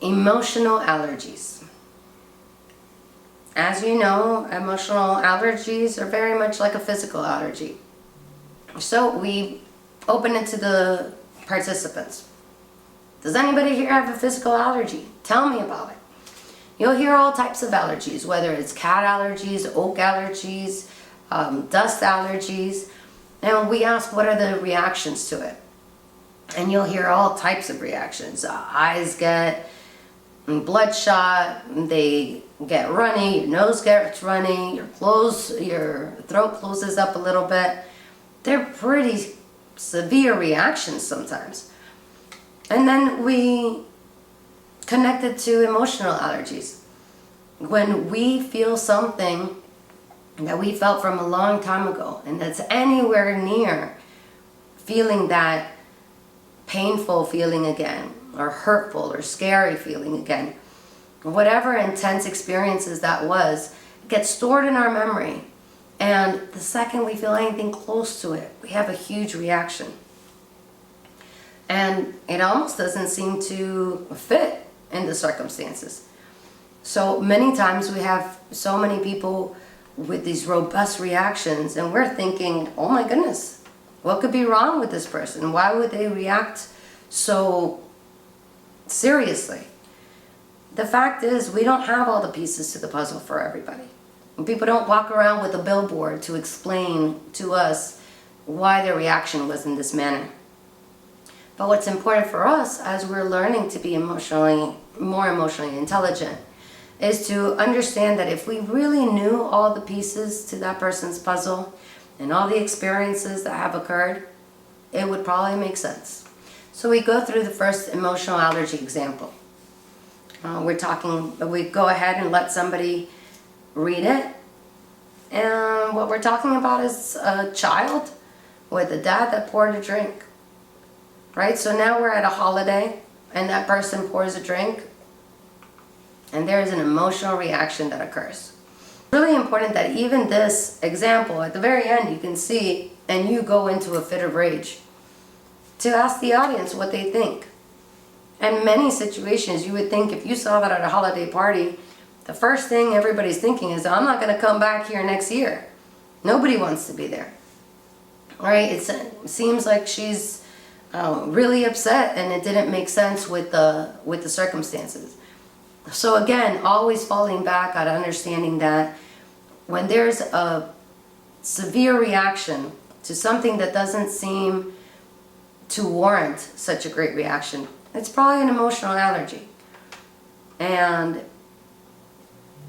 Emotional allergies. As you know, emotional allergies are very much like a physical allergy. So we open it to the participants. Does anybody here have a physical allergy? Tell me about it. You'll hear all types of allergies, whether it's cat allergies, oak allergies, dust allergies. And we ask, what are the reactions to it? And you'll hear all types of reactions. Eyes get bloodshot, they get runny, your nose gets runny, your throat closes up a little bit. They're pretty severe reactions sometimes. And then we connect it to emotional allergies. When we feel something that we felt from a long time ago and that's anywhere near feeling that painful feeling again, or hurtful or scary feeling again, whatever intense experiences that was, gets stored in our memory. And the second we feel anything close to it, we have a huge reaction. And it almost doesn't seem to fit in the circumstances. So many times we have so many people with these robust reactions, and we're thinking, oh my goodness, what could be wrong with this person? Why would they react so seriously? The fact is, we don't have all the pieces to the puzzle for everybody. People don't walk around with a billboard to explain to us why their reaction was in this manner. But what's important for us as we're learning to be more emotionally intelligent is to understand that if we really knew all the pieces to that person's puzzle and all the experiences that have occurred, it would probably make sense. So we go through the first emotional allergy example. We go ahead and let somebody read it. And what we're talking about is a child with a dad that poured a drink. Right? So now we're at a holiday and that person pours a drink and there is an emotional reaction that occurs. It's really important that even this example, at the very end, you can see, and you go into a fit of rage, to ask the audience what they think. And many situations, you would think if you saw that at a holiday party, the first thing everybody's thinking is, I'm not going to come back here next year. Nobody wants to be there. Right? It seems like she's really upset and it didn't make sense with the circumstances. So again, always falling back on understanding that when there's a severe reaction to something that doesn't seem to warrant such a great reaction, it's probably an emotional allergy. And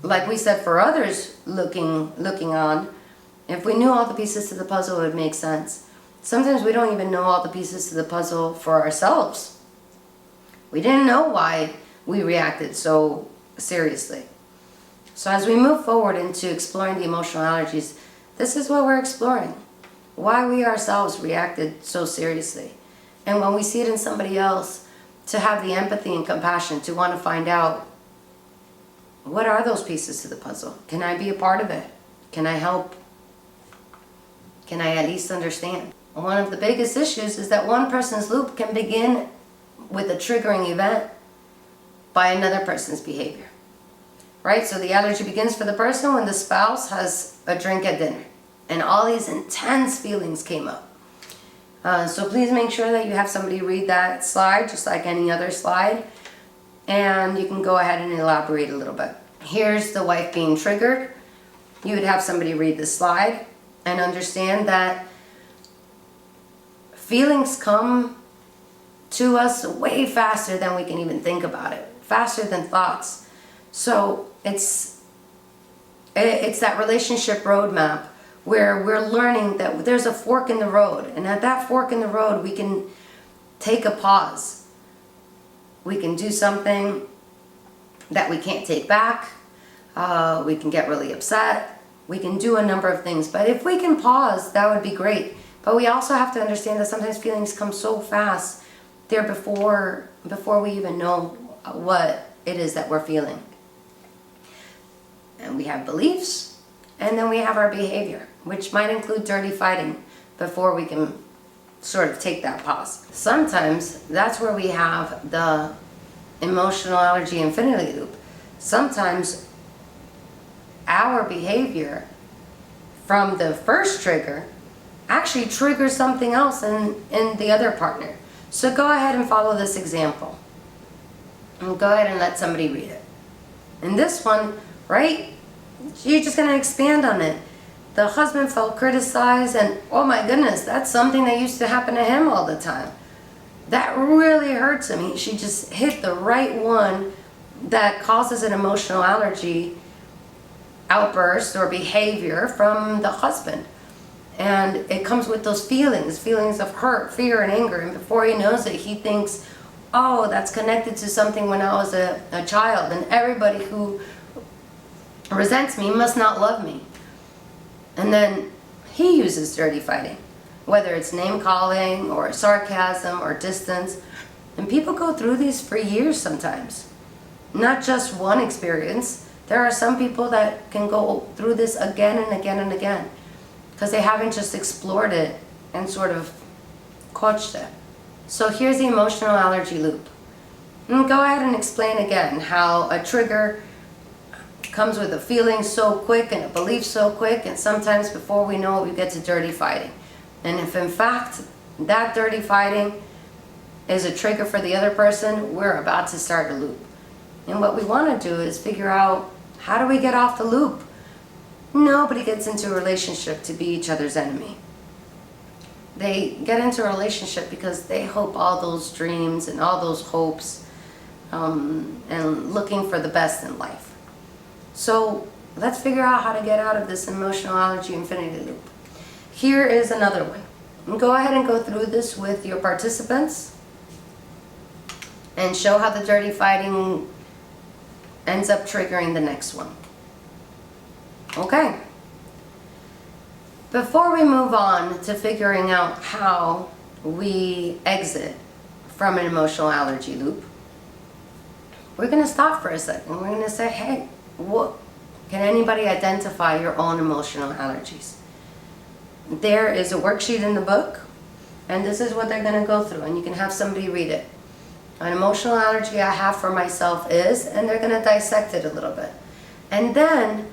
like we said, for others looking on, if we knew all the pieces to the puzzle, it would make sense. Sometimes we don't even know all the pieces to the puzzle for ourselves. We didn't know why we reacted so seriously. So as we move forward into exploring the emotional allergies, this is what we're exploring. Why we ourselves reacted so seriously. And when we see it in somebody else, to have the empathy and compassion to want to find out, what are those pieces to the puzzle? Can I be a part of it? Can I help? Can I at least understand? One of the biggest issues is that one person's loop can begin with a triggering event by another person's behavior. Right? So the allergy begins for the person when the spouse has a drink at dinner and all these intense feelings came up. So please make sure that you have somebody read that slide just like any other slide, and you can go ahead and elaborate a little bit. Here's the wife being triggered. You would have somebody read the slide and understand that feelings come to us way faster than we can even think about it, faster than thoughts. So it's that relationship roadmap where we're learning that there's a fork in the road, and at that fork in the road we can take a pause. We can do something that we can't take back. We can get really upset. We can do a number of things, but if we can pause, that would be great. But we also have to understand that sometimes feelings come so fast there before we even know what it is that we're feeling. And we have beliefs, and then we have our behavior, which might include dirty fighting before we can sort of take that pause. Sometimes that's where we have the emotional allergy infinity loop. Sometimes our behavior from the first trigger actually triggers something else in the other partner. So go ahead and follow this example. And go ahead and let somebody read it. In this one, right, you're just going to expand on it. The husband felt criticized, and oh my goodness, that's something that used to happen to him all the time. That really hurts him. She just hit the right one that causes an emotional allergy outburst or behavior from the husband. And it comes with those feelings of hurt, fear, and anger. And before he knows it, he thinks, oh, that's connected to something when I was a child. And everybody who resents me must not love me. And then he uses dirty fighting, whether it's name calling or sarcasm or distance. And people go through these for years sometimes. Not just one experience. There are some people that can go through this again and again and again because they haven't just explored it and sort of quashed it. So here's the emotional allergy loop. And go ahead and explain again how a trigger comes with a feeling so quick and a belief so quick, and sometimes before we know it, we get to dirty fighting. And if in fact that dirty fighting is a trigger for the other person, we're about to start a loop. And what we want to do is figure out, how do we get off the loop? Nobody gets into a relationship to be each other's enemy. They get into a relationship because they hope all those dreams and all those hopes and looking for the best in life. So let's figure out how to get out of this emotional allergy infinity loop. Here is another one. Go ahead and go through this with your participants and show how the dirty fighting ends up triggering the next one. Okay. Before we move on to figuring out how we exit from an emotional allergy loop, we're going to stop for a second. We're going to say, hey, what can anybody identify your own emotional allergies? There is a worksheet in the book, and this is what they're going to go through, and you can have somebody read it. An emotional allergy I have for myself is, and they're going to dissect it a little bit. And then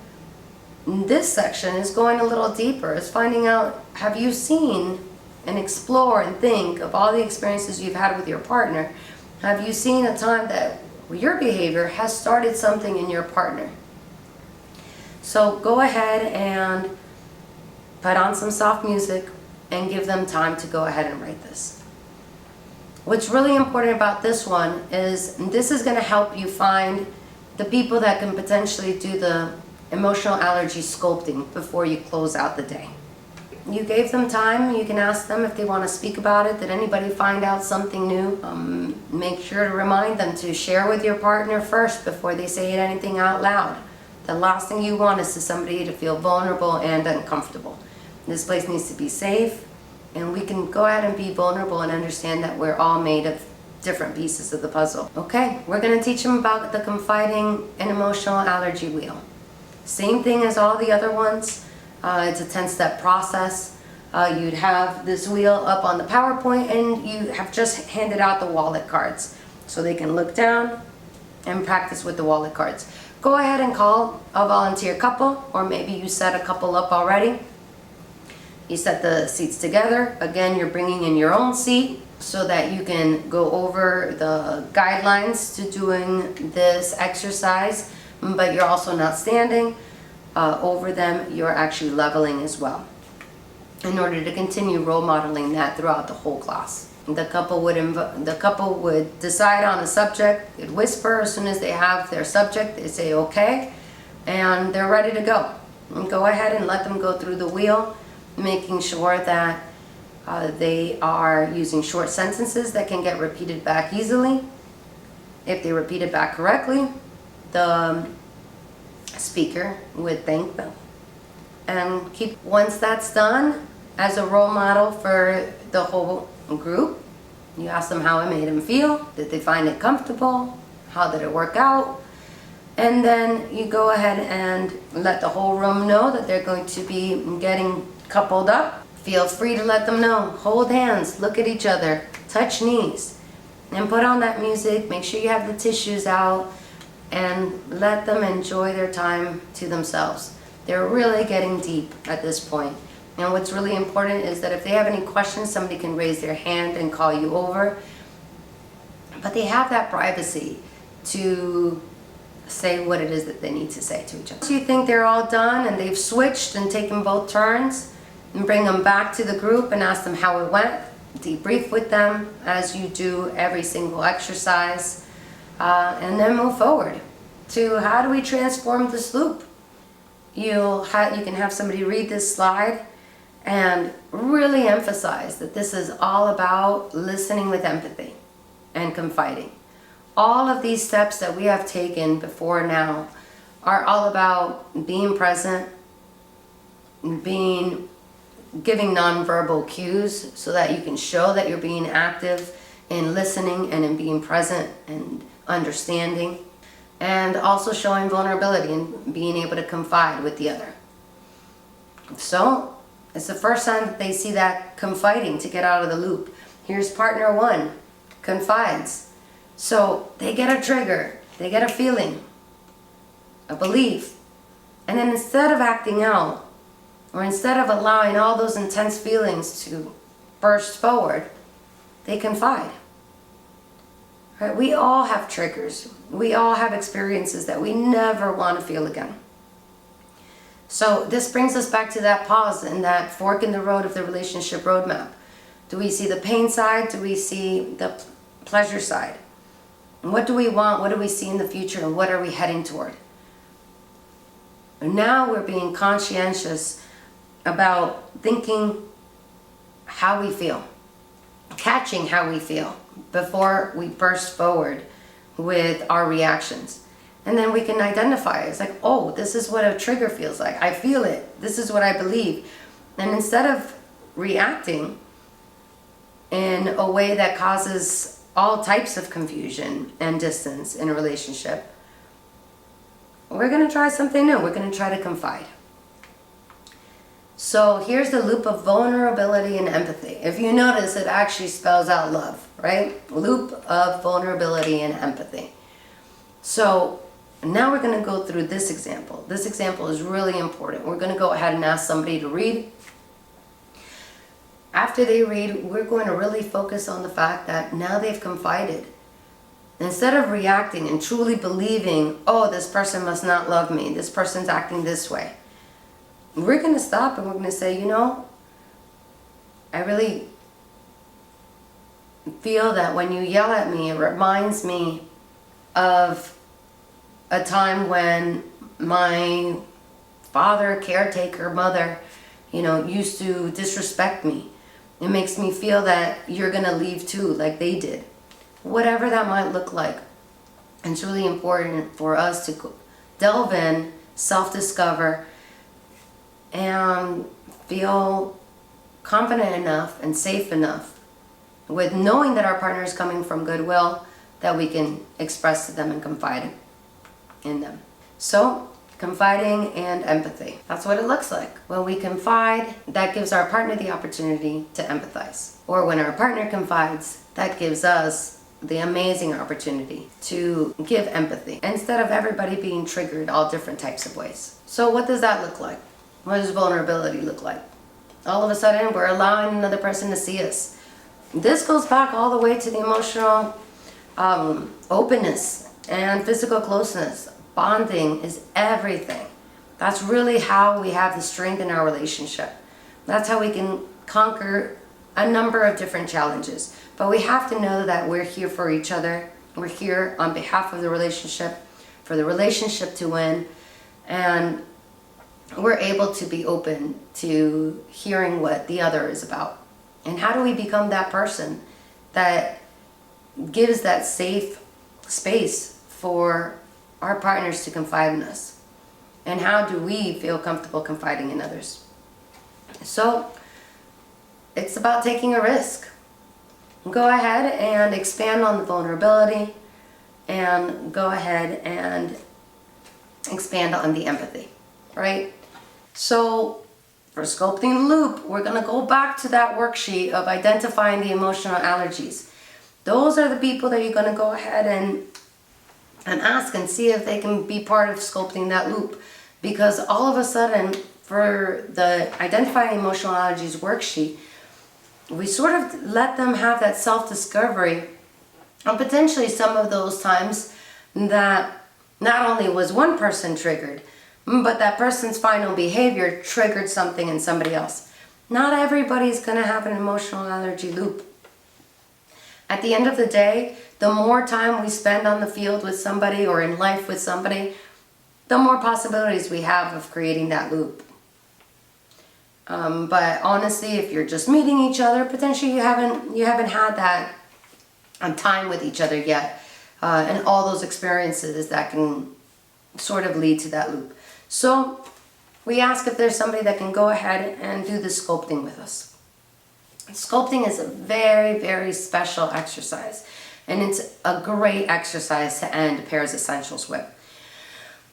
this section is going a little deeper. It's finding out, have you seen and explore and think of all the experiences you've had with your partner? Have you seen a time that your behavior has started something in your partner? So go ahead and put on some soft music and give them time to go ahead and write this. What's really important about this one is this is going to help you find the people that can potentially do the emotional allergy sculpting before you close out the day. You gave them time. You can ask them if they want to speak about it. Did anybody find out something new? Make sure to remind them to share with your partner first before they say anything out loud. The last thing you want is for somebody to feel vulnerable and uncomfortable. This place needs to be safe, and we can go ahead and be vulnerable and understand that we're all made of different pieces of the puzzle. Okay, we're going to teach them about the confiding and emotional allergy wheel. Same thing as all the other ones. It's a 10-step process. You'd have this wheel up on the PowerPoint, and you have just handed out the wallet cards so they can look down and practice with the wallet cards. Go ahead and call a volunteer couple, or maybe you set a couple up already. You set the seats together. Again, you're bringing in your own seat so that you can go over the guidelines to doing this exercise, but you're also not standing over them. You're actually leveling as well, in order to continue role modeling that throughout the whole class. The couple would decide on a subject. They'd whisper as soon as they have their subject. They say okay, and they're ready to go. And go ahead and let them go through the wheel, making sure that they are using short sentences that can get repeated back easily. If they repeat it back correctly, the speaker would thank them. And once that's done, as a role model for the whole group, you ask them how it made them feel. Did they find it comfortable? How did it work out? And then you go ahead and let the whole room know that they're going to be getting coupled up. Feel free to let them know. Hold hands, look at each other, touch knees. and put on that music. Make sure you have the tissues out and let them enjoy their time to themselves. They're really getting deep at this point. And what's really important is that if they have any questions, somebody can raise their hand and call you over. But they have that privacy to say what it is that they need to say to each other. So you think they're all done and they've switched and taken both turns, and bring them back to the group and ask them how it went. Debrief with them as you do every single exercise, and then move forward to how do we transform this loop. You can have somebody read this slide and really emphasize that this is all about listening with empathy and confiding. All of these steps that we have taken before now are all about being present, giving nonverbal cues so that you can show that you're being active in listening and in being present and understanding, and also showing vulnerability and being able to confide with the other. So it's the first time that they see that confiding to get out of the loop. Here's partner one, confides. So they get a trigger, they get a feeling, a belief, and then instead of acting out, or instead of allowing all those intense feelings to burst forward, they confide. Right? We all have triggers. We all have experiences that we never want to feel again. So this brings us back to that pause and that fork in the road of the relationship roadmap. Do we see the pain side? Do we see the pleasure side? And what do we want? What do we see in the future? And what are we heading toward? And now we're being conscientious about thinking how we feel, catching how we feel before we burst forward with our reactions. And then we can identify, it's like, oh, this is what a trigger feels like. I feel it. This is what I believe. And instead of reacting in a way that causes all types of confusion and distance in a relationship, we're going to try something new. We're going to try to confide. So here's the loop of vulnerability and empathy. If you notice, it actually spells out love, right? Loop of vulnerability and empathy. So now we're going to go through this example. This example is really important. We're going to go ahead and ask somebody to read. After they read, we're going to really focus on the fact that now they've confided. Instead of reacting and truly believing, oh, this person must not love me, this person's acting this way, we're going to stop and we're going to say, you know, I really feel that when you yell at me, it reminds me of a time when my father, caretaker, mother, used to disrespect me. It makes me feel that you're going to leave too, like they did. Whatever that might look like. And it's really important for us to delve in, self-discover, and feel confident enough and safe enough with knowing that our partner is coming from goodwill that we can express to them and confide in them. So, confiding and empathy. That's what it looks like. When we confide, that gives our partner the opportunity to empathize. Or when our partner confides, that gives us the amazing opportunity to give empathy instead of everybody being triggered all different types of ways. So what does that look like? What does vulnerability look like? All of a sudden, we're allowing another person to see us. This goes back all the way to the emotional openness and physical closeness. Bonding is everything. That's really how we have the strength in our relationship. That's how we can conquer a number of different challenges. But we have to know that we're here for each other. We're here on behalf of the relationship, for the relationship to win. And we're able to be open to hearing what the other is about. And how do we become that person that gives that safe space for our partners to confide in us? And how do we feel comfortable confiding in others? So it's about taking a risk. Go ahead and expand on the vulnerability, and go ahead and expand on the empathy, right? So for sculpting the loop, we're going to go back to that worksheet of identifying the emotional allergies. Those are the people that you're going to go ahead and ask and see if they can be part of sculpting that loop. Because all of a sudden, for the Identifying Emotional Allergies worksheet, we sort of let them have that self-discovery, and potentially some of those times that not only was one person triggered, but that person's final behavior triggered something in somebody else. Not everybody's going to have an emotional allergy loop. At the end of the day, the more time we spend on the field with somebody or in life with somebody, the more possibilities we have of creating that loop. But honestly, if you're just meeting each other, potentially you haven't had that time with each other yet, and all those experiences that can sort of lead to that loop. So we ask if there's somebody that can go ahead and do the sculpting with us. Sculpting is a very, very special exercise, and it's a great exercise to end Pairs Essentials with.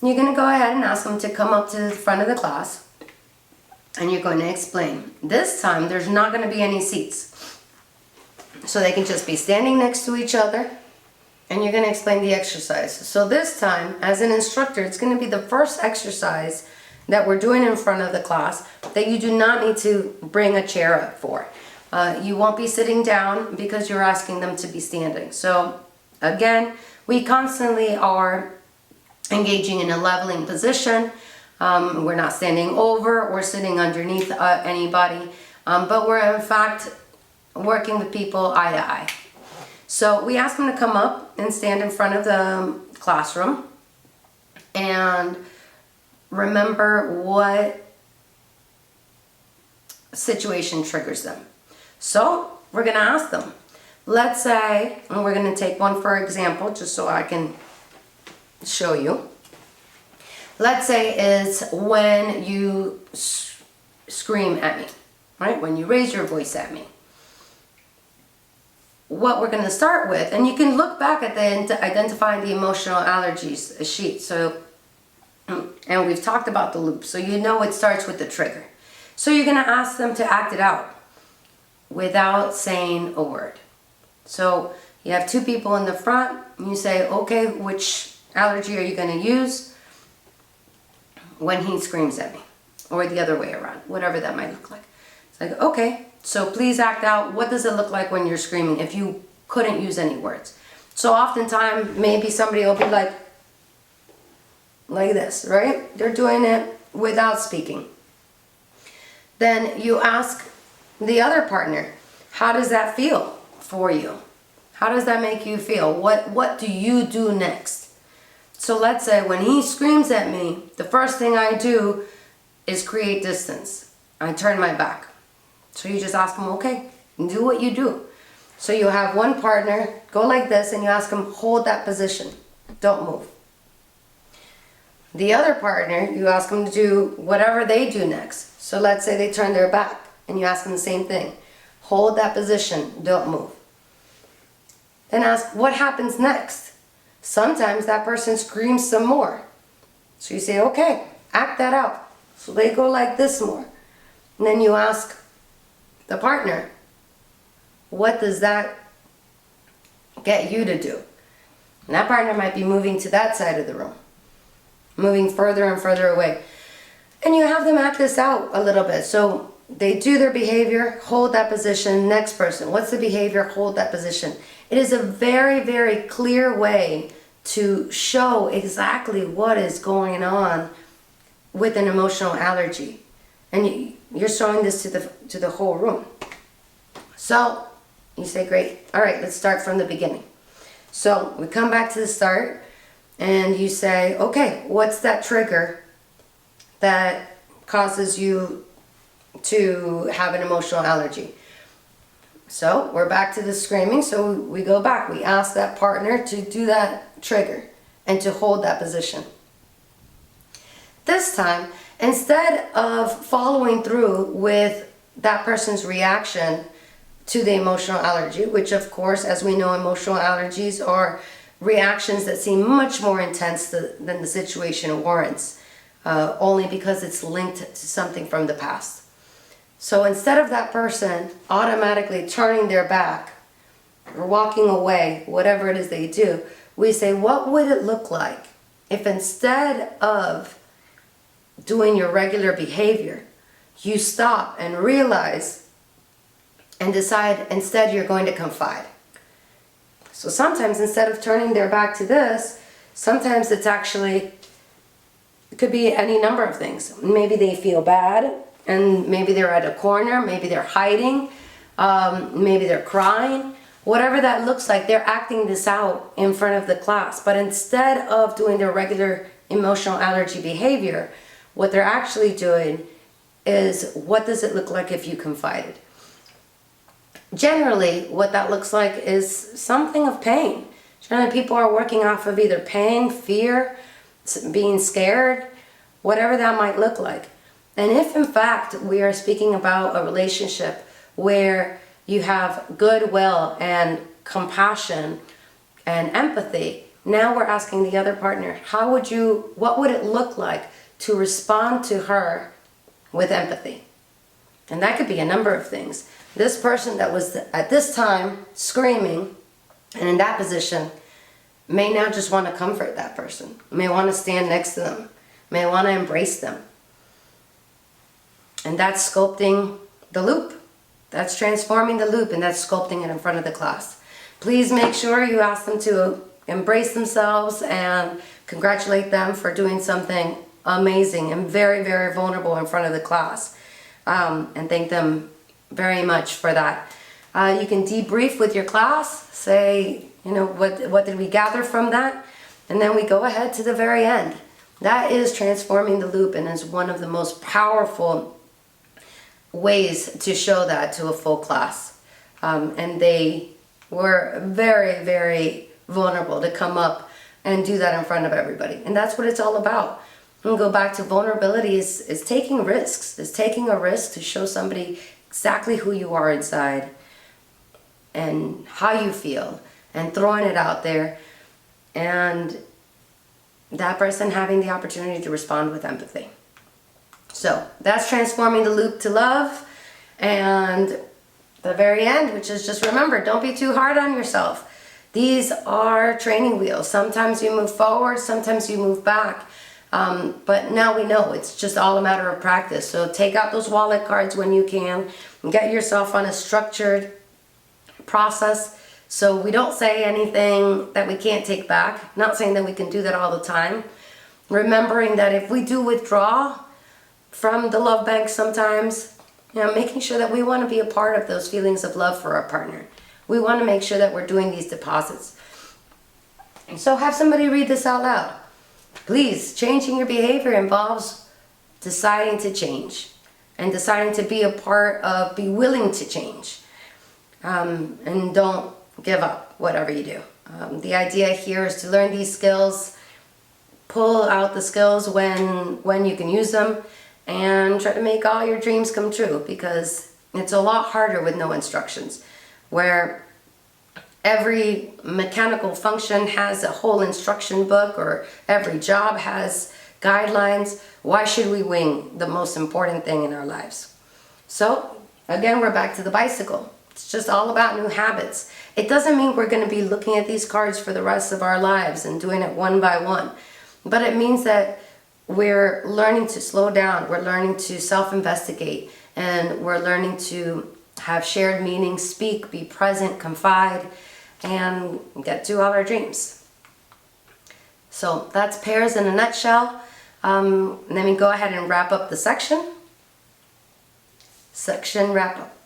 You're going to go ahead and ask them to come up to the front of the class, and you're going to explain. This time, there's not going to be any seats, so they can just be standing next to each other, and you're going to explain the exercise. So this time, as an instructor, it's going to be the first exercise that we're doing in front of the class that you do not need to bring a chair up for. You won't be sitting down because you're asking them to be standing. So again, we constantly are engaging in a leveling position. We're not standing over or sitting underneath anybody, but we're in fact working with people eye to eye. So we ask them to come up and stand in front of the classroom and remember what situation triggers them. So we're going to ask them. Let's say, and we're going to take one for example, just so I can show you. Let's say it's when you scream at me, right? When you raise your voice at me. What we're going to start with, and you can look back at the Identifying the Emotional Allergies sheet. So, and we've talked about the loop, so you know it starts with the trigger. So you're going to ask them to act it out without saying a word. So you have two people in the front, and you say, okay, which allergy are you going to use when he screams at me? Or the other way around, whatever that might look like. It's like, okay, so please act out. What does it look like when you're screaming if you couldn't use any words? So oftentimes, maybe somebody will be like this, right? They're doing it without speaking. Then you ask the other partner, how does that feel for you? How does that make you feel? What do you do next? So let's say when he screams at me, the first thing I do is create distance. I turn my back. So you just ask him, okay, do what you do. So you have one partner go like this and you ask him, hold that position. Don't move. The other partner, you ask them to do whatever they do next. So let's say they turn their back and you ask them the same thing. Hold that position, don't move. Then ask, what happens next? Sometimes that person screams some more. So you say, okay, act that out. So they go like this more. And then you ask the partner, what does that get you to do? And that partner might be moving to that side of the room, moving further and further away. And you have them act this out a little bit. So they do their behavior, hold that position. Next person, what's the behavior? Hold that position. It is a very, very clear way to show exactly what is going on with an emotional allergy. And you're showing this to the whole room. So you say, great. All right, let's start from the beginning. So we come back to the start and you say, okay, what's that trigger that causes you to have an emotional allergy? So we're back to the screaming. So we go back. We ask that partner to do that trigger and to hold that position. This time, instead of following through with that person's reaction to the emotional allergy, which of course, as we know, emotional allergies are reactions that seem much more intense than the situation warrants, only because it's linked to something from the past. So instead of that person automatically turning their back or walking away, whatever it is that you do, we say, what would it look like if instead of doing your regular behavior, you stop and realize and decide instead you're going to confide? So sometimes instead of turning their back to this, sometimes it's actually, it could be any number of things. Maybe they feel bad and maybe they're at a corner, maybe they're hiding, maybe they're crying. Whatever that looks like, they're acting this out in front of the class. But instead of doing their regular emotional allergy behavior, what they're actually doing is, what does it look like if you confided? Generally, what that looks like is something of pain. Generally, people are working off of either pain, fear, being scared, whatever that might look like. And if in fact we are speaking about a relationship where you have goodwill and compassion and empathy, now we're asking the other partner, what would it look like to respond to her with empathy? And that could be a number of things. This person that was at this time screaming and in that position may now just want to comfort that person, may want to stand next to them, may want to embrace them. And that's sculpting the loop. That's transforming the loop, and that's sculpting it in front of the class. Please make sure you ask them to embrace themselves and congratulate them for doing something amazing and very, very vulnerable in front of the class. And thank them very much for that. You can debrief with your class, say, what did we gather from that? And then we go ahead to the very end. That is transforming the loop, and is one of the most powerful ways to show that to a full class. And they were very, very vulnerable to come up and do that in front of everybody. And that's what it's all about. And go back to vulnerability is taking risks. Is taking a risk to show somebody exactly who you are inside and how you feel, and throwing it out there, and that person having the opportunity to respond with empathy. So that's transforming the loop to love. And the very end, which is just remember, don't be too hard on yourself. These are training wheels. Sometimes you move forward, sometimes you move back. But now we know it's just all a matter of practice. So take out those wallet cards when you can, and get yourself on a structured process so we don't say anything that we can't take back. Not saying that we can do that all the time. Remembering that if we do withdraw from the love bank sometimes, making sure that we want to be a part of those feelings of love for our partner. We want to make sure that we're doing these deposits. And so have somebody read this out loud. Please, changing your behavior involves deciding to change and deciding to be a part of, be willing to change. And don't give up, whatever you do. The idea here is to learn these skills, pull out the skills when you can use them, and try to make all your dreams come true, because it's a lot harder with no instructions, where every mechanical function has a whole instruction book, or every job has guidelines. Why should we wing the most important thing in our lives? So again, we're back to the bicycle. It's just all about new habits. It doesn't mean we're going to be looking at these cards for the rest of our lives and doing it one by one, but it means that we're learning to slow down, we're learning to self-investigate, and we're learning to have shared meaning, speak, be present, confide, and get to all our dreams. So that's pairs in a nutshell. Let me go ahead and wrap up the section. Section wrap up.